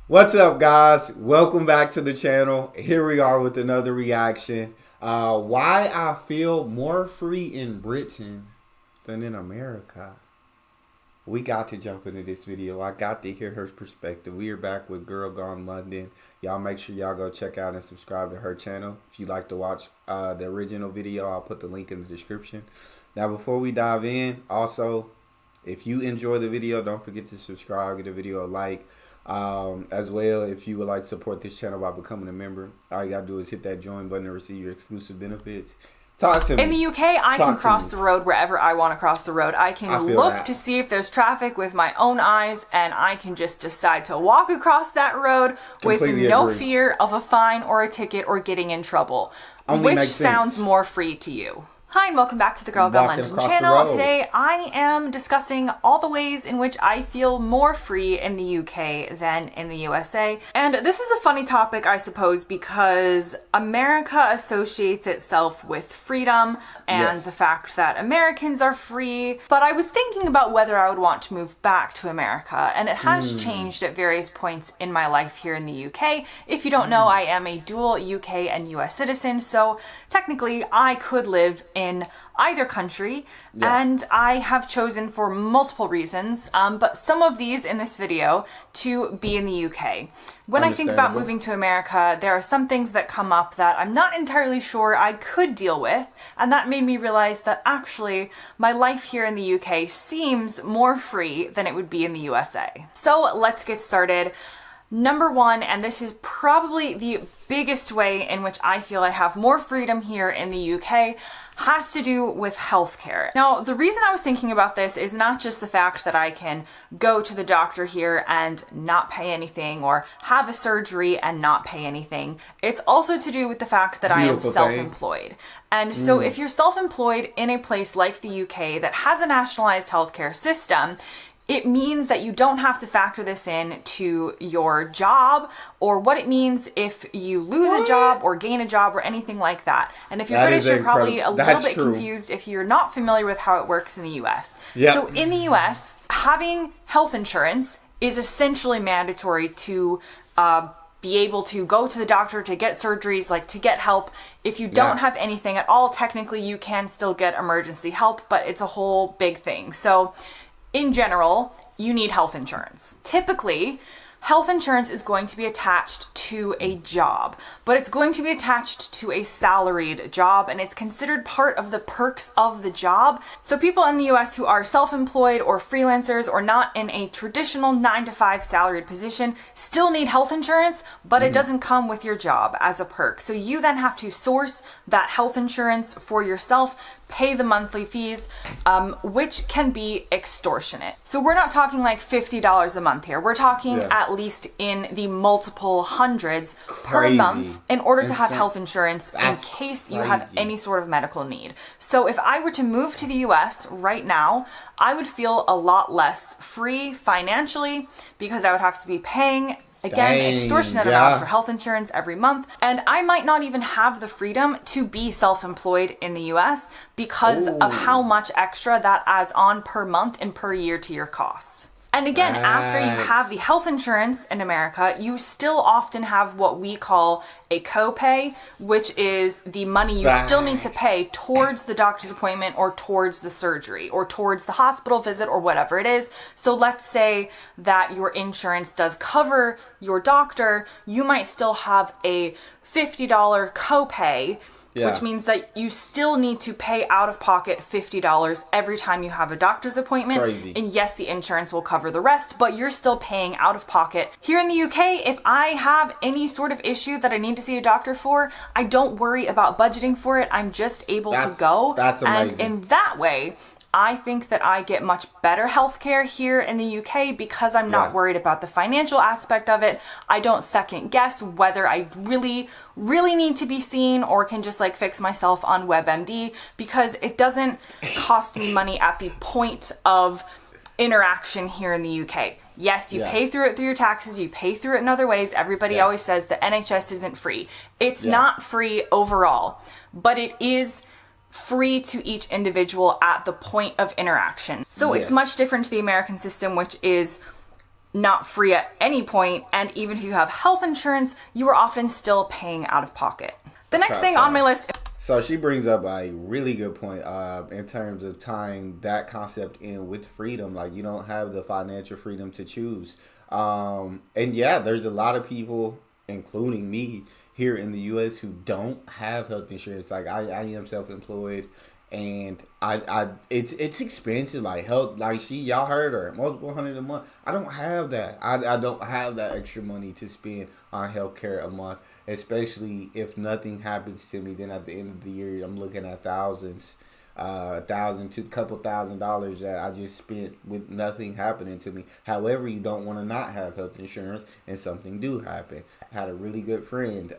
What's up, guys? Welcome back to the channel. Here we are with another reaction. Why I feel more free in Britain than in America. We got to jump into this video. I got to hear her perspective. We are back with Girl Gone London. Y'all make sure y'all go check out and subscribe to her channel. If you'd like to watch the original video, I'll put the link in the description. Now, before we dive in, also, if you enjoy the video, don't forget to subscribe, give the video a like. As well, if you would like to support this channel by becoming a member, all you gotta do is hit that join button to receive your exclusive benefits. Talk to me. In the UK, I can cross the road wherever I want to cross the road. I can look to see if there's traffic with my own eyes, and I can just decide to walk across that road with no fear of a fine or a ticket or getting in trouble. Which sounds more free to you? Hi, and welcome back to the Girl Gone London channel. Today I am discussing all the ways in which I feel more free in the UK than in the USA. And this is a funny topic, I suppose, because America associates itself with freedom and the fact that Americans are free. But I was thinking about whether I would want to move back to America, and it has changed at various points in my life here in the UK. If you don't know, I am a dual UK and US citizen, so technically I could live in either country, and I have chosen for multiple reasons, but some of these in this video to be in the UK. When I think about moving to America, there are some things that come up that I'm not entirely sure I could deal with, and that made me realize that actually my life here in the UK seems more free than it would be in the USA. So let's get started. Number one, and this is probably the biggest way in which I feel I have more freedom here in the UK, has to do with healthcare. Now, the reason I was thinking about this is not just the fact that I can go to the doctor here and not pay anything, or have a surgery and not pay anything. It's also to do with the fact that I am self-employed. And so if you're self-employed in a place like the UK that has a nationalized healthcare system, it means that you don't have to factor this in to your job, or what it means if you lose a job or gain a job or anything like that. And if you're British, you're probably a little bit confused if you're not familiar with how it works in the US. So in the US, having health insurance is essentially mandatory to be able to go to the doctor, to get surgeries, like to get help. If you don't have anything at all, technically you can still get emergency help, but it's a whole big thing. So in general, you need health insurance. Typically, health insurance is going to be attached to a job, but it's going to be attached to a salaried job, and it's considered part of the perks of the job. So people in the US who are self-employed or freelancers or not in a traditional 9-to-5 salaried position still need health insurance, but it doesn't come with your job as a perk. So you then have to source that health insurance for yourself, pay the monthly fees, which can be extortionate. So we're not talking like $50 a month here. We're talking at least in the multiple hundreds per month in order to have health insurance in case you have any sort of medical need. So if I were to move to the US right now, I would feel a lot less free financially because I would have to be paying extortionate amounts for health insurance every month. And I might not even have the freedom to be self-employed in the US because of how much extra that adds on per month and per year to your costs. And again, after you have the health insurance in America, you still often have what we call a copay, which is the money you still need to pay towards the doctor's appointment or towards the surgery or towards the hospital visit or whatever it is. So let's say that your insurance does cover your doctor, you might still have a $50 copay, which means that you still need to pay out of pocket $50 every time you have a doctor's appointment. And yes, the insurance will cover the rest, but you're still paying out of pocket. Here in the UK, if I have any sort of issue that I need to see a doctor for, I don't worry about budgeting for it. I'm just able to go. That's amazing. And in that way, I think that I get much better healthcare here in the UK because I'm not worried about the financial aspect of it. I don't second guess whether I really need to be seen or can just like fix myself on WebMD, because it doesn't cost me money at the point of interaction here in the UK. Yes, you pay through it through your taxes, you pay through it in other ways. Everybody always says the NHS isn't free. It's not free overall, but it is free to each individual at the point of interaction. So it's much different to the American system, which is not free at any point, and even if you have health insurance, you are often still paying out of pocket. The next thing on my list. So she brings up a really good point in terms of tying that concept in with freedom. Like, you don't have the financial freedom to choose. And yeah, there's a lot of people, including me, here in the U.S. who don't have health insurance. Like, I am self-employed, and it's expensive. Like, health, like y'all heard her, multiple hundred a month. I don't have that. I don't have that extra money to spend on healthcare a month, especially if nothing happens to me. Then at the end of the year, I'm looking at thousands, $1,000 to $2,000 that I just spent with nothing happening to me. However, you don't want to not have health insurance and something do happen. I had a really good friend,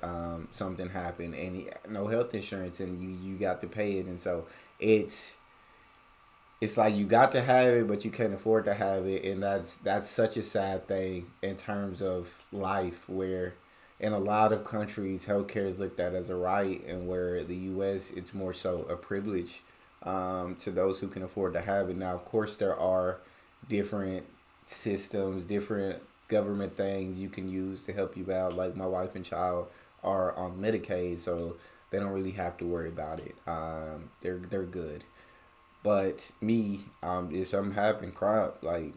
something happened and he had no health insurance, and you got to pay it. And so it's like you got to have it, but you can't afford to have it. And that's such a sad thing in terms of life, where in a lot of countries, healthcare is looked at as a right, and where the U.S., it's more so a privilege to those who can afford to have it. Now, of course, there are different systems, different government things you can use to help you out. Like, my wife and child are on Medicaid, so they don't really have to worry about it. They're good. But me, if something happened, crap, like,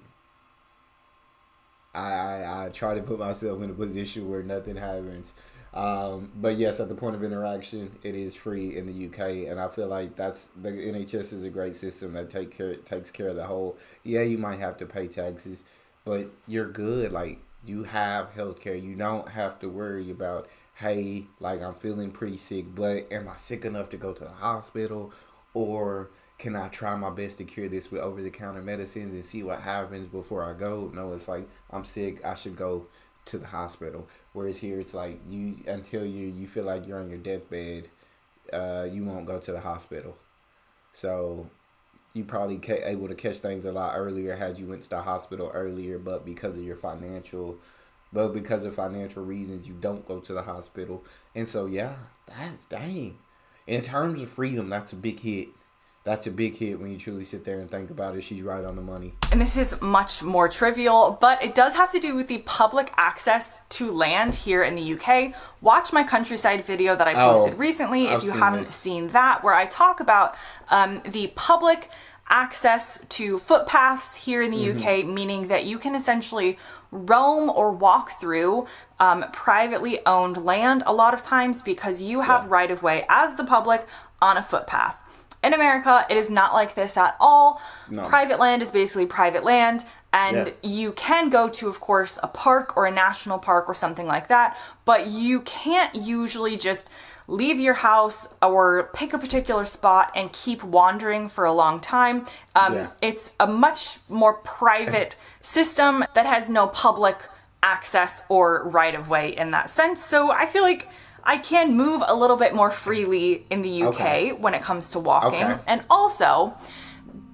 I try to put myself in a position where nothing happens. But yes, at the point of interaction, it is free in the UK, and I feel like the NHS is a great system that takes care of the whole. Yeah, you might have to pay taxes, but you're good. Like, you have healthcare. You don't have to worry about, hey, like, I'm feeling pretty sick, but am I sick enough to go to the hospital, or can I try my best to cure this with over-the-counter medicines and see what happens before I go? No, it's like, I'm sick, I should go to the hospital. Whereas here, it's like, until you feel like you're on your deathbed, you won't go to the hospital. So you probably able to catch things a lot earlier had you went to the hospital earlier, but because of financial reasons, you don't go to the hospital. And so, yeah, that's dang. In terms of freedom, that's a big hit. That's a big hit when you truly sit there and think about it. She's right on the money. And this is much more trivial, but it does have to do with the public access to land here in the UK. Watch my countryside video that I posted recently if you haven't seen that, where I talk about the public access to footpaths here in the UK, meaning that you can essentially roam or walk through privately owned land a lot of times because you have right of way as the public on a footpath. In America, it is not like this at all. No. Private land is basically private land, and you can go to, of course, a park or a national park or something like that, but you can't usually just leave your house or pick a particular spot and keep wandering for a long time. It's a much more private system that has no public access or right of way in that sense. So I feel like I can move a little bit more freely in the UK when it comes to walking. And also,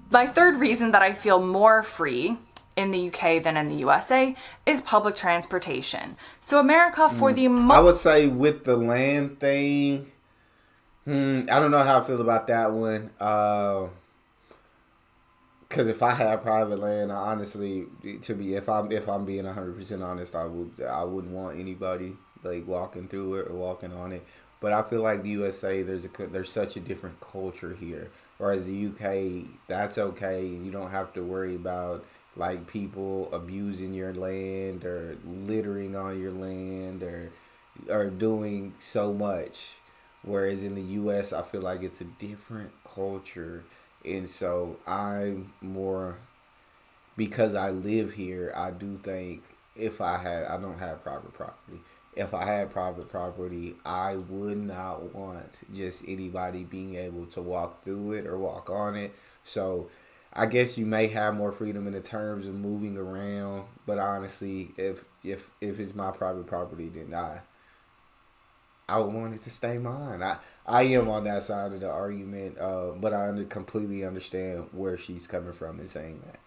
my third reason that I feel more free in the UK than in the USA is public transportation. So America, for the I would say with the land thing, I don't know how I feel about that one. Because if I had private land, honestly, if I'm being 100% honest, I wouldn't want anybody like walking through it or walking on it. But I feel like the USA, there's such a different culture here. Whereas the UK, that's okay, and you don't have to worry about like people abusing your land or littering on your land or doing so much. Whereas in the US, I feel like it's a different culture. And so I'm more, because I live here, I do think I don't have private property. If I had private property, I would not want just anybody being able to walk through it or walk on it. So I guess you may have more freedom in the terms of moving around. But honestly, if it's my private property, then I would want it to stay mine. I am on that side of the argument, but I completely understand where she's coming from in saying that.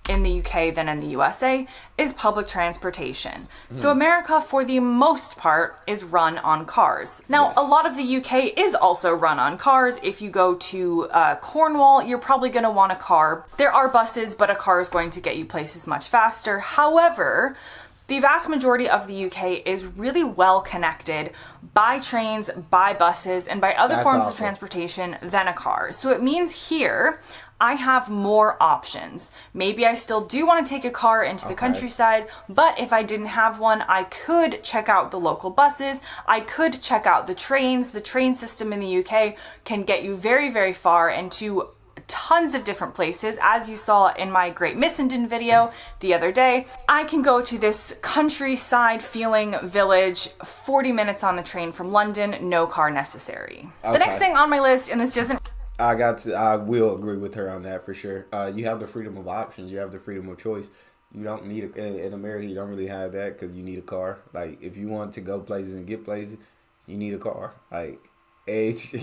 in the UK than in the USA is public transportation. So America, for the most part, is run on cars. Now, a lot of the UK is also run on cars. If you go to Cornwall, you're probably going to want a car. There are buses, but a car is going to get you places much faster. However, the vast majority of the UK is really well connected by trains, by buses, and by other forms of transportation than a car. So it means here I have more options. Maybe I still do want to take a car into the countryside, but if I didn't have one, I could check out the local buses. I could check out the trains. The train system in the UK can get you very, very far and to tons of different places. As you saw in my Great Missenden video the other day, I can go to this countryside feeling village 40 minutes on the train from London, no car necessary. The next thing on my list, and this doesn't... I will agree with her on that for sure. You have the freedom of options. You have the freedom of choice. You don't need in America, you don't really have that because you need a car. Like, if you want to go places and get places, you need a car. Like, it's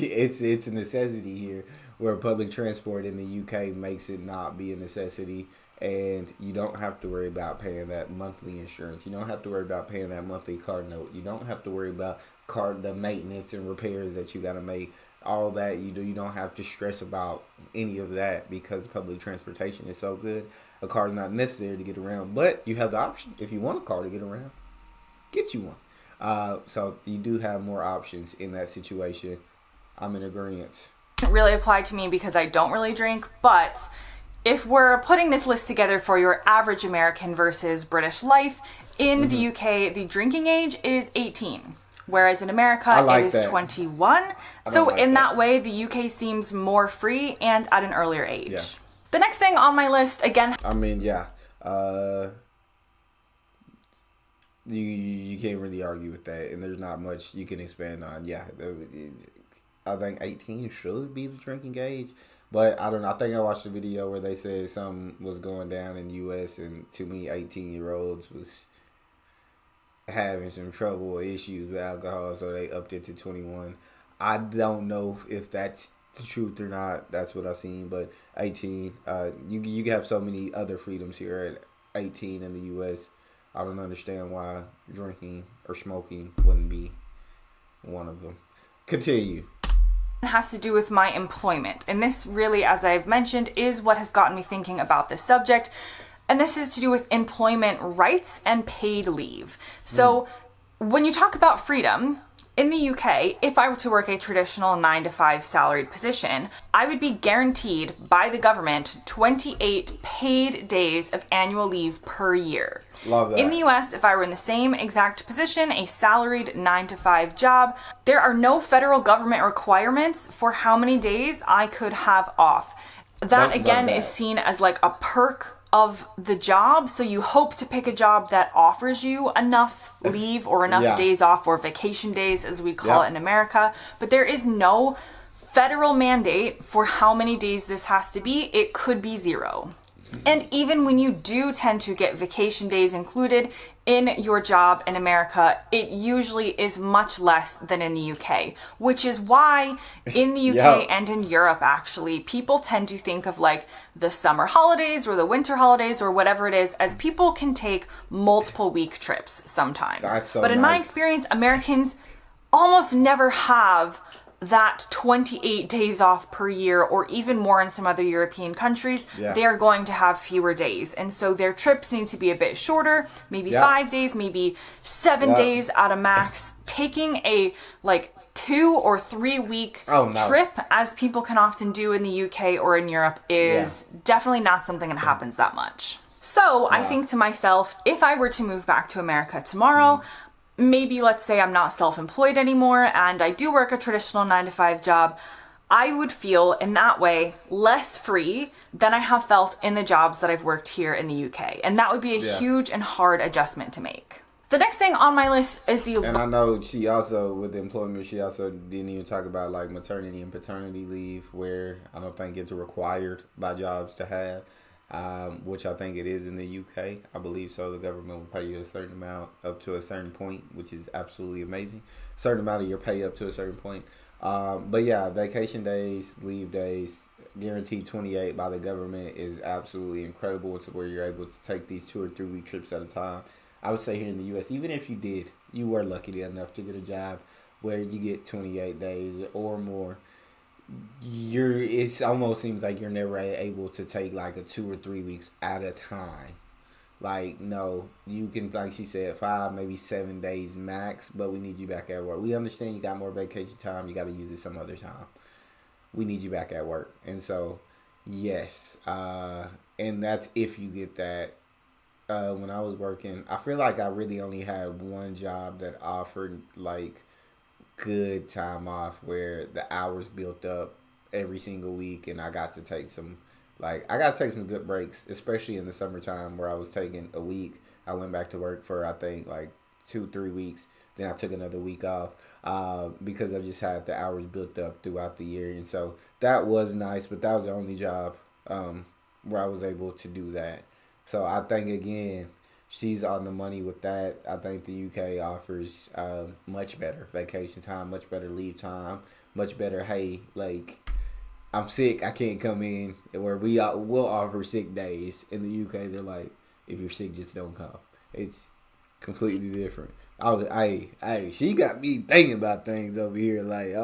a necessity here, where public transport in the UK makes it not be a necessity, and you don't have to worry about paying that monthly insurance. You don't have to worry about paying that monthly car note. You don't have to worry about the maintenance and repairs that you got to make. All that you do, you don't have to stress about any of that because public transportation is so good. A car is not necessary to get around, but you have the option, if you want a car to get around, get you one. So you do have more options in that situation. I'm in agreement. Really apply to me because I don't really drink, but if we're putting this list together for your average American versus British life, in the UK, the drinking age is 18. Whereas in America, it is 21. So in that way, the UK seems more free and at an earlier age. Yeah. The next thing on my list, again... I mean, yeah. You can't really argue with that. And there's not much you can expand on. Yeah, I think 18 should be the drinking age. But I don't know. I think I watched a video where they said something was going down in the U.S. and too many 18-year-olds was having some trouble or issues with alcohol, so they upped it to 21. I don't know if that's the truth or not. That's what I've seen, but 18. You have so many other freedoms here at 18 in the U.S. I don't understand why drinking or smoking wouldn't be one of them. Continue. Has to do with my employment, and this really, as I've mentioned, is what has gotten me thinking about this subject. And this is to do with employment rights and paid leave. So when you talk about freedom, in the UK, if I were to work a traditional 9-to-5 salaried position, I would be guaranteed by the government 28 paid days of annual leave per year. Love that. In the US, if I were in the same exact position, a salaried 9-to-5 job, there are no federal government requirements for how many days I could have off. That again is seen as like a perk of the job. So you hope to pick a job that offers you enough leave or enough days off, or vacation days as we call it in America. But there is no federal mandate for how many days this has to be. It could be 0. And even when you do tend to get vacation days included in your job in America, it usually is much less than in the UK, which is why in the UK and in Europe, actually, people tend to think of like the summer holidays or the winter holidays or whatever it is, as people can take multiple week trips sometimes. But in my experience, Americans almost never have that 28 days off per year, or even more in some other European countries. They're going to have fewer days. And so their trips need to be a bit shorter, maybe 5 days, maybe 7 days at a max. Taking a like 2 or 3 week trip, as people can often do in the UK or in Europe, is definitely not something that happens that much. So I think to myself, if I were to move back to America tomorrow, maybe let's say I'm not self-employed anymore and I do work a traditional 9-to-5 job, I would feel in that way less free than I have felt in the jobs that I've worked here in the UK. And that would be a huge and hard adjustment to make. The next thing on my list is the... And I know she also, with the employment, she also didn't even talk about like maternity and paternity leave, where I don't think it's required by jobs to have. Which I think it is in the UK. I believe so. The government will pay you a certain amount up to a certain point, which is absolutely amazing. A certain amount of your pay up to a certain point. But yeah, vacation days, leave days, guaranteed 28 by the government is absolutely incredible. It's where you're able to take these 2 or 3 week trips at a time. I would say here in the U.S., even if you were lucky enough to get a job where you get 28 days or more, it almost seems like you're never able to take like a 2 or 3 weeks at a time. Like, no, you can, like she said, 5, maybe 7 days max, but we need you back at work. We understand you got more vacation time. You got to use it some other time. We need you back at work. And so, yes. And that's if you get that. When I was working, I feel like I really only had one job that offered, like, good time off where the hours built up every single week and I got to take some good breaks, especially in the summertime where I was taking a week. I went back to work for I think like 2-3 weeks. Then I took another week off because I just had the hours built up throughout the year, and so that was nice. But that was the only job where I was able to do that. So I think again, she's on the money with that. I think the UK offers much better vacation time, much better leave time, much better. Hey, like, I'm sick, I can't come in. Where we'll offer sick days. In the UK, they're like, if you're sick, just don't come. It's completely different. She got me thinking about things over here. Like,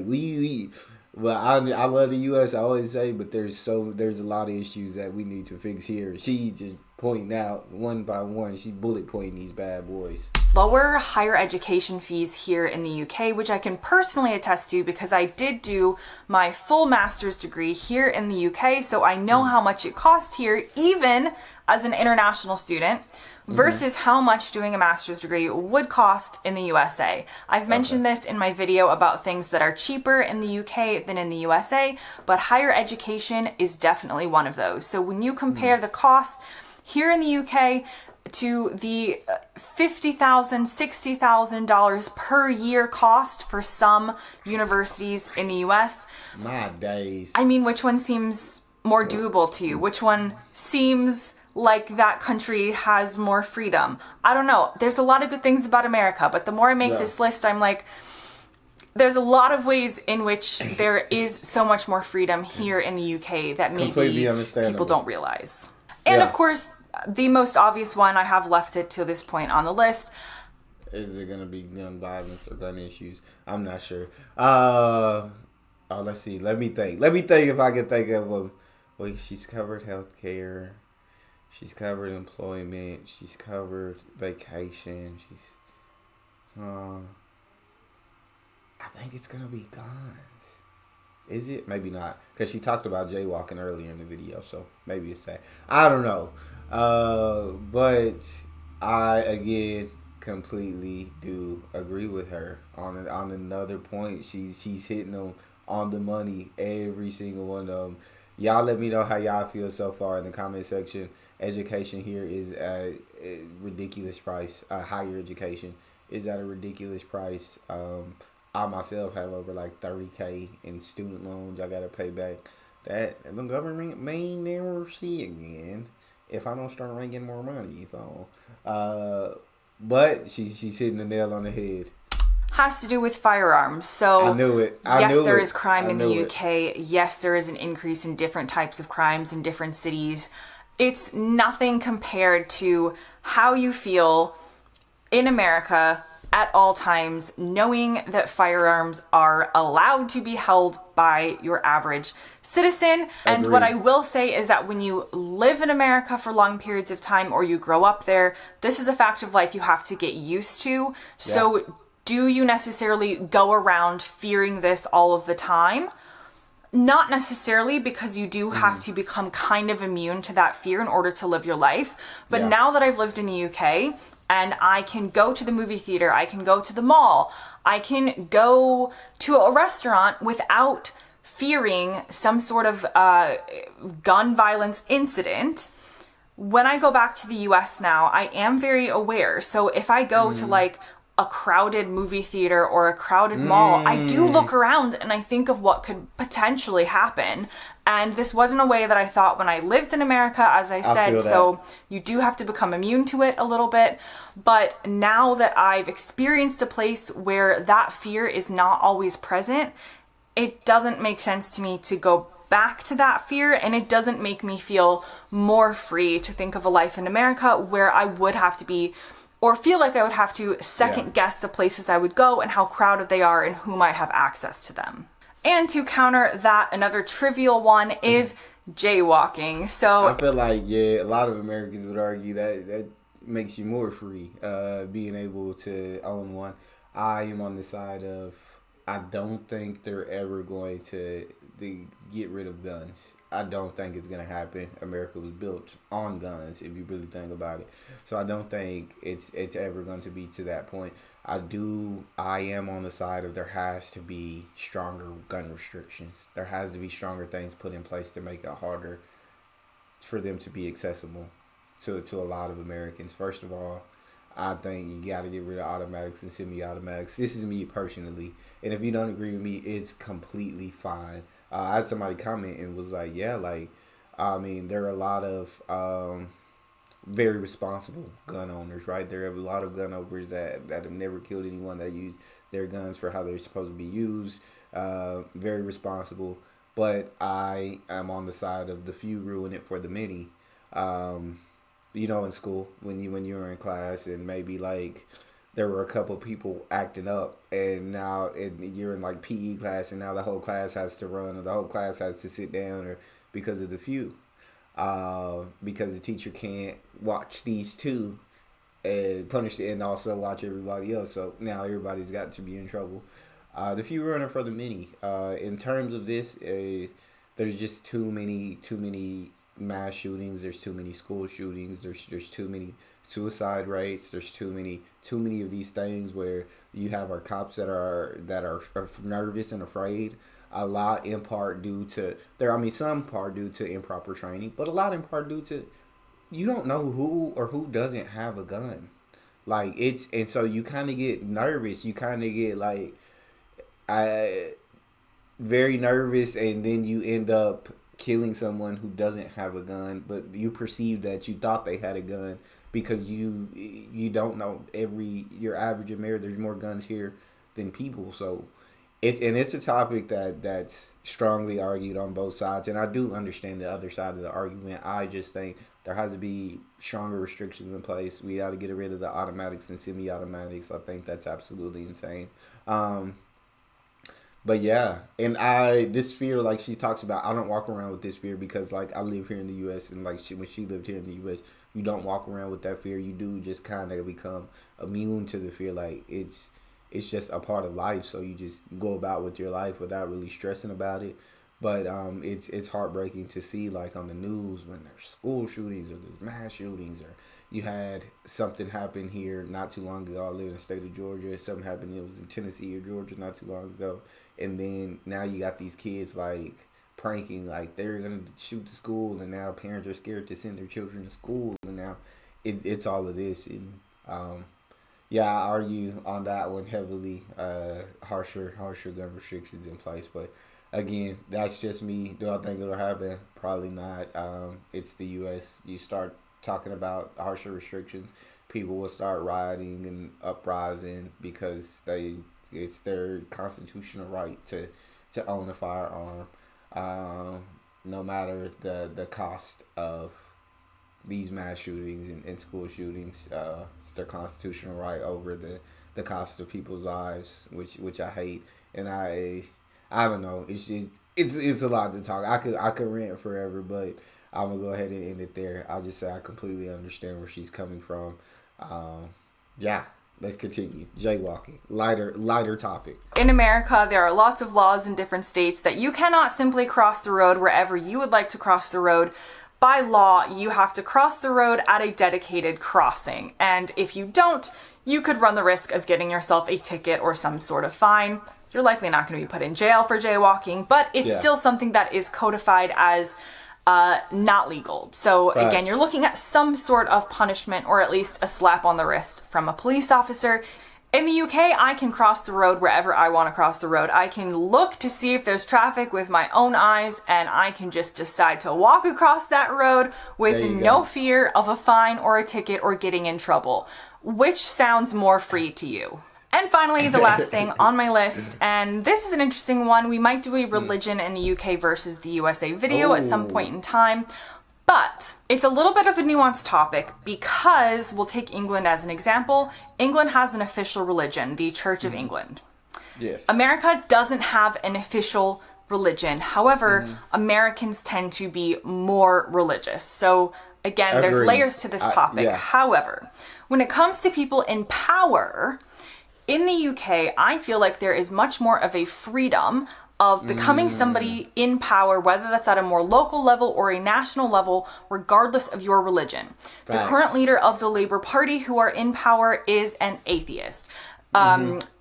we. Well, I love the U.S. I always say, but there's a lot of issues that we need to fix here. She just pointing out one by one. She bullet pointing these bad boys. Lower higher education fees here in the UK, which I can personally attest to because I did do my full master's degree here in the UK, so I know how much it costs here, even as an international student, versus how much doing a master's degree would cost in the USA. I've mentioned this in my video about things that are cheaper in the UK than in the USA, but higher education is definitely one of those. So when you compare the costs here in the UK to the $50,000, $60,000 per year cost for some universities in the US. My days. I mean, which one seems more doable to you? Which one seems like that country has more freedom? I don't know. There's a lot of good things about America, but the more I make this list, I'm like, there's a lot of ways in which there is so much more freedom here in the UK that maybe people don't realize. And of course, the most obvious one, I have left it to this point on the list. Is it going to be gun violence or gun issues? I'm not sure. Let's see. Let me think if I can think of them. Well, she's covered healthcare. She's covered employment. She's covered vacation. I think it's going to be guns. Is it? Maybe not. Because she talked about jaywalking earlier in the video. So maybe it's that. I don't know. But I, again, completely do agree with her on another point. She's hitting them on the money, every single one of them. Y'all let me know how y'all feel so far in the comment section. Education here is at a ridiculous price. Higher education is at a ridiculous price. I myself have over like $30,000 in student loans I gotta pay back. That the government may never see again if I don't start making more money. So, but she's hitting the nail on the head. Has to do with firearms. So I knew it. Yes, there is crime in the UK. Yes, there is an increase in different types of crimes in different cities. It's nothing compared to how you feel in America at all times, knowing that firearms are allowed to be held by your average citizen. And Agreed. What I will say is that when you live in America for long periods of time or you grow up there, this is a fact of life you have to get used to. So do you necessarily go around fearing this all of the time? Not necessarily, because you do have to become kind of immune to that fear in order to live your life. But now that I've lived in the UK and I can go to the movie theater, I can go to the mall, I can go to a restaurant without fearing some sort of gun violence incident. When I go back to the US now, I am very aware. So if I go to like a crowded movie theater or a crowded mall, I do look around and I think of what could potentially happen. And this wasn't a way that I thought when I lived in America, as I said. So you do have to become immune to it a little bit. But now that I've experienced a place where that fear is not always present, it doesn't make sense to me to go back to that fear, and it doesn't make me feel more free to think of a life in America where I would have to be, or feel like I would have to second guess the places I would go and how crowded they are and who might have access to them. And to counter that, another trivial one is jaywalking. So I feel like, a lot of Americans would argue that makes you more free, being able to own one. I am on the side of, I don't think they're ever going to get rid of guns. I don't think it's going to happen. America was built on guns, if you really think about it. So I don't think it's ever going to be to that point. I am on the side of there has to be stronger gun restrictions. There has to be stronger things put in place to make it harder for them to be accessible to a lot of Americans. First of all, I think you got to get rid of automatics and semi-automatics. This is me personally. And if you don't agree with me, it's completely fine. I had somebody comment and was like, there are a lot of very responsible gun owners, right? There are a lot of gun owners that have never killed anyone, that use their guns for how they're supposed to be used. Very responsible. But I am on the side of the few ruin it for the many. In school, when you were in class, and maybe like there were a couple people acting up, and now you're in like PE class, and now the whole class has to run, or the whole class has to sit down, or because of the few, because the teacher can't watch these two and punish it, and also watch everybody else. So now everybody's got to be in trouble. The few running for the many. In terms of this, there's just too many mass shootings. There's too many school shootings. There's too many suicide rates. There's too many of these things where you have our cops that are nervous and afraid. A lot in part due to some part due to improper training, but a lot in part due to you don't know who doesn't have a gun. And so you kind of get nervous. You kind of get very nervous, and then you end up killing someone who doesn't have a gun, but you perceive that you thought they had a gun because you don't know your average American. There's more guns here than people, so it's a topic that's strongly argued on both sides, and I do understand the other side of the argument. I just think there has to be stronger restrictions in place. We got to get rid of the automatics and semi-automatics. I think that's absolutely insane. But yeah, and this fear, like she talks about, I don't walk around with this fear because I live here in the U.S. and when she lived here in the U.S., you don't walk around with that fear. You do just kind of become immune to the fear. It's just a part of life, so you just go about with your life without really stressing about it. But it's heartbreaking to see on the news when there's school shootings or there's mass shootings, or you had something happen here not too long ago. I live in the state of Georgia. Something happened. It was in Tennessee or Georgia not too long ago. And then now you got these kids pranking, they're going to shoot the school, and now parents are scared to send their children to school. And now it's all of this. And I argue on that one heavily, harsher gun restrictions in place. But again, that's just me. Do I think it'll happen? Probably not. It's the U.S. You start talking about harsher restrictions, people will start rioting and uprising because it's their constitutional right to own a firearm, no matter the cost of these mass shootings and school shootings. It's their constitutional right over the cost of people's lives, which I hate. And I don't know. It's a lot to talk. I could rant forever, but I'm gonna go ahead and end it there. I'll just say I completely understand where she's coming from. Let's continue. Jaywalking. Lighter topic. In America, there are lots of laws in different states that you cannot simply cross the road wherever you would like to cross the road. By law, you have to cross the road at a dedicated crossing. And if you don't, you could run the risk of getting yourself a ticket or some sort of fine. You're likely not going to be put in jail for jaywalking, but it's still something that is codified as not legal. So again, you're looking at some sort of punishment, or at least a slap on the wrist from a police officer. In the UK, I can cross the road wherever I want to cross the road. I can look to see if there's traffic with my own eyes, and I can just decide to walk across that road with no fear of a fine or a ticket or getting in trouble. Which sounds more free to you? And finally, the last thing on my list, and this is an interesting one. We might do a religion in the UK versus the USA video at some point in time. But it's a little bit of a nuanced topic because we'll take England as an example. England has an official religion, the Church of England. Yes. America doesn't have an official religion. However, Americans tend to be more religious. So again, there's layers to this topic. However, when it comes to people in power, in the UK, I feel like there is much more of a freedom of becoming somebody in power, whether that's at a more local level or a national level, regardless of your religion. Right. The current leader of the Labour Party who are in power is an atheist.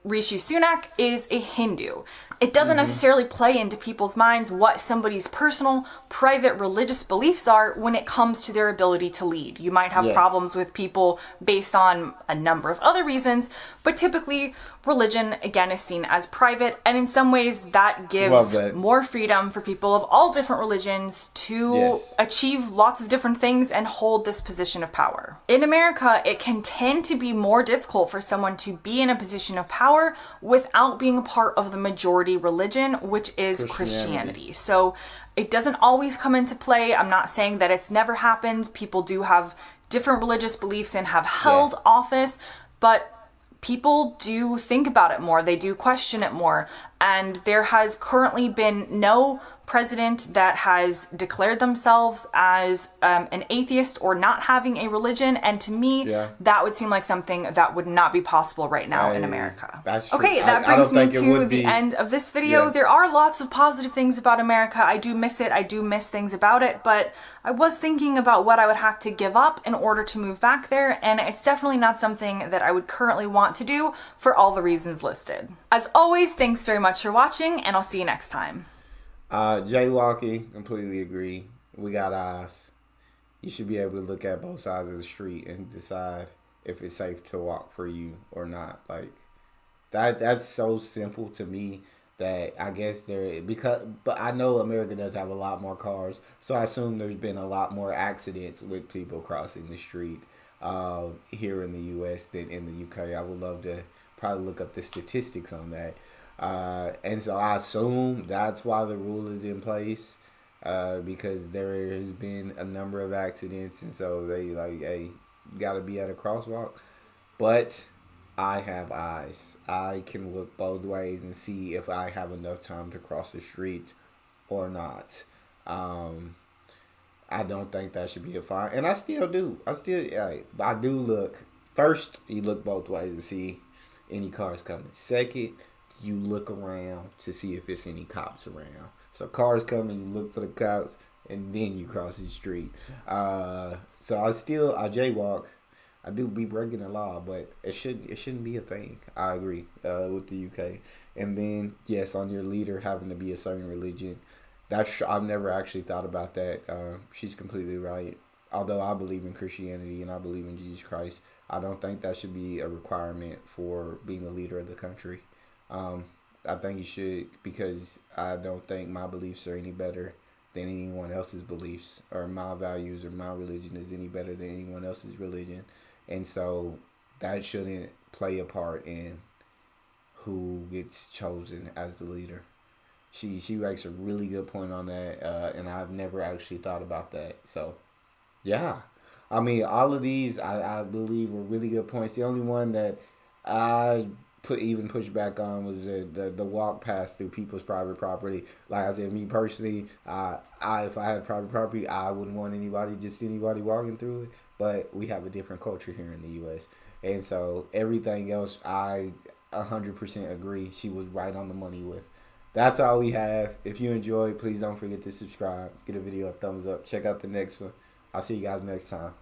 Rishi Sunak is a Hindu. It doesn't necessarily play into people's minds what somebody's personal, private religious beliefs are when it comes to their ability to lead. You might have problems with people based on a number of other reasons, but typically religion, again, is seen as private, and in some ways that gives more freedom for people of all different religions to achieve lots of different things and hold this position of power. In America, it can tend to be more difficult for someone to be in a position of power without being a part of the majority religion, which is Christianity. So it doesn't always come into play. I'm not saying that it's never happened. People do have different religious beliefs and have held office, but people do think about it more. They do question it more. And there has currently been no president that has declared themselves as an atheist or not having a religion. And to me, that would seem like something that would not be possible right now in America. Okay, that brings me to the end of this video. There are lots of positive things about America. I do miss it. I do miss things about it. But I was thinking about what I would have to give up in order to move back there. And it's definitely not something that I would currently want to do for all the reasons listed. As always, thanks very much for watching, and I'll see you next time. Jaywalking, completely agree. We got eyes. You should be able to look at both sides of the street and decide if it's safe to walk for you or not. Like that's so simple to me that I guess but I know America does have a lot more cars, so I assume there's been a lot more accidents with people crossing the street here in the U.S. than in the U.K. I would love to probably look up the statistics on that. And so I assume that's why the rule is in place, because there has been a number of accidents, and so they like, hey, you gotta be at a crosswalk. But I have eyes. I can look both ways and see if I have enough time to cross the street or not. I don't think that should be a fine, and I still do. I do look. First, you look both ways to see any cars coming. Second, you look around to see if it's any cops around. So cars coming, you look for the cops, and then you cross the street. So I jaywalk. I do be breaking the law, but it shouldn't be a thing. I agree with the UK. And then yes, on your leader having to be a certain religion. I've never actually thought about that. She's completely right. Although I believe in Christianity and I believe in Jesus Christ, I don't think that should be a requirement for being a leader of the country. I think you should, because I don't think my beliefs are any better than anyone else's beliefs, or my values or my religion is any better than anyone else's religion. And so that shouldn't play a part in who gets chosen as the leader. She makes a really good point on that, and I've never actually thought about that. So, yeah. I mean, all of these, I believe, were really good points. The only one that I push back on was the walk past through people's private property. Like I said, me personally, if I had private property, I wouldn't want anybody walking through it. But we have a different culture here in the U.S. And so everything else, I 100% agree. She was right on the money with. That's all we have. If you enjoyed, please don't forget to subscribe. Give the video a thumbs up. Check out the next one. I'll see you guys next time.